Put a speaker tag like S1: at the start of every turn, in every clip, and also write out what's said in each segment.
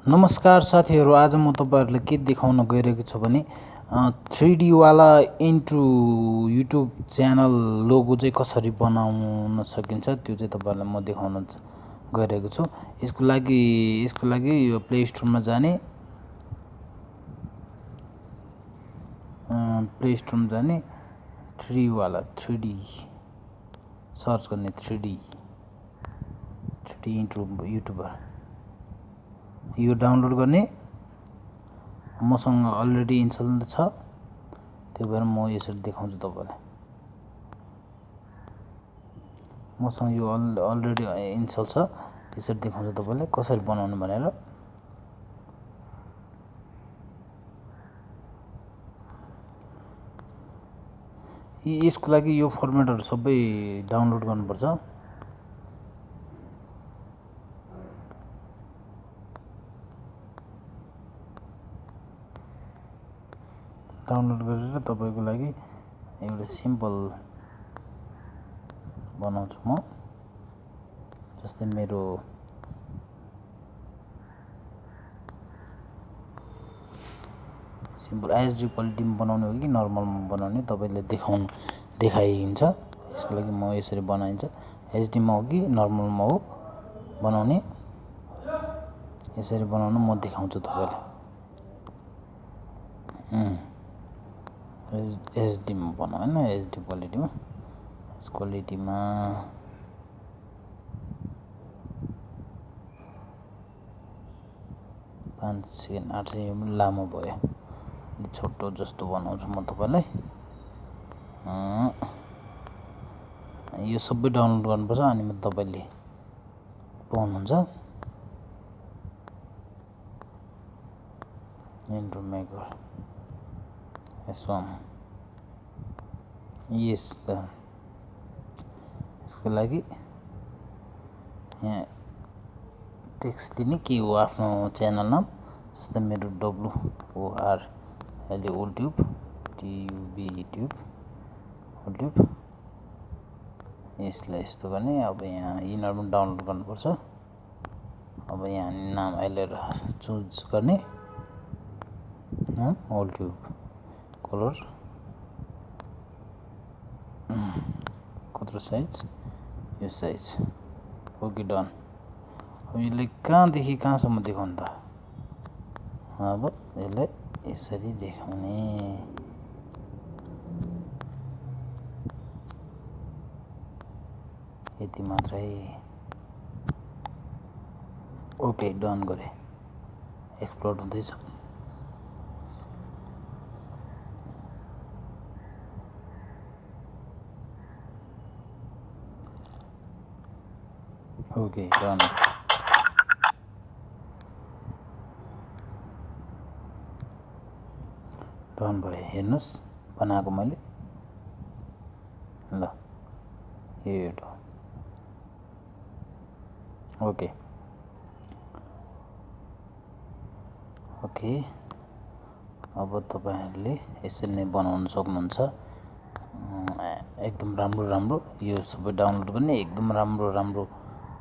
S1: नमस्कार साथीहरू, आज म तपाईहरुलाई के देखाउन गइरहेको छु भने 3D वाला इन्ट्रो युट्युब च्यानल लोगो चाहिँ कसरी बनाउन सकिन्छ त्यो चाहिँ तपाईहरुलाई म देखाउन गइरहेको छु। यसको लागि यो प्ले स्टोरमा जाने, प्ले स्टोरमा जाने 3D वाला 3D सर्च गर्ने 3D इन्ट्रो युट्युबर यो डाउनलोड गर्ने। मसँग अलरेडी इन्स्टल छ, त्यही भएर म यसरी देखाउँछु तपाईलाई। मसँग यो अलरेडी इन्स्टल छ, यसरी देखाउँछु तपाईलाई कसरी बनाउनु भनेर। यसको लागि यो फर्मेटहरु सबै डाउनलोड गर्नुपर्छ। डाउनलोड गरेर तपाईको लागि एउटा सिम्पल बनाउँछु म। जस्तै मेरो सिम्पल एचडी क्वालिटीमा बनाउने हो कि नर्मलमा बनाउने तपाईले देखाइन्छ। यसको लागि म यसरी बनाइन्छ, एचडी मा हो कि नर्मलमा हो बनाउने, यसरी बनाउन म देखाउँछु तपाईलाई। एचडी मा बनाऊ हैन, एचडी क्वालिटीमा। यस क्वालिटीमा 5 सेकेन्ड 8 सेकेन्ड लामो भयो। छोटो जस्तो बनाउँछु म तपाईलाई। यो सबै डाउनलोड गर्नुपर्छ अनि तपाईले पाउनुहुन्छ। इन्ट्रो मेकर S1 यस त यसको लागि यहाँ टेक्स्ट दिने के हो आफ्नो च्यानल नाम। जस्तै मेरो WOR अहिले ओल्ट्युब TUB ओल्ट्युब। यसलाई यस्तो गर्ने। अब यहाँ यिनीहरु डाउनलोड गर्नुपर्छ। अब यहाँ नाम अहिले चुज गर्ने, ओल्ट्युब कलर कत्रो साइज, यो साइज। Okay done. अब यसले कहाँदेखि कहाँसम्म देखाउनु त। अब यसलाई यसरी देखाउने। यति मात्रै। ओके डन गरे। एक्सप्लोर हुँदैछ। Okay done. डन भयो। हेर्नुस् बनाएको मैले। ल यो हेर्नु। ओके अब तपाईहरुले यसरी नै बनाउन सक्नुहुन्छ। एकदम राम्रो यो सबै डाउनलोड गर्ने। एकदम राम्रो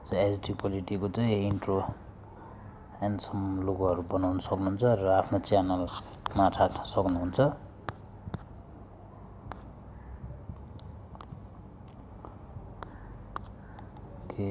S1: चाहिँ एचडी क्वालिटीको चाहिँ इन्ट्रो ह्यान्डसम लोगोहरु बनाउन सक्नुहुन्छ र आफ्नो च्यानलमा राख्न सक्नुहुन्छ। ओके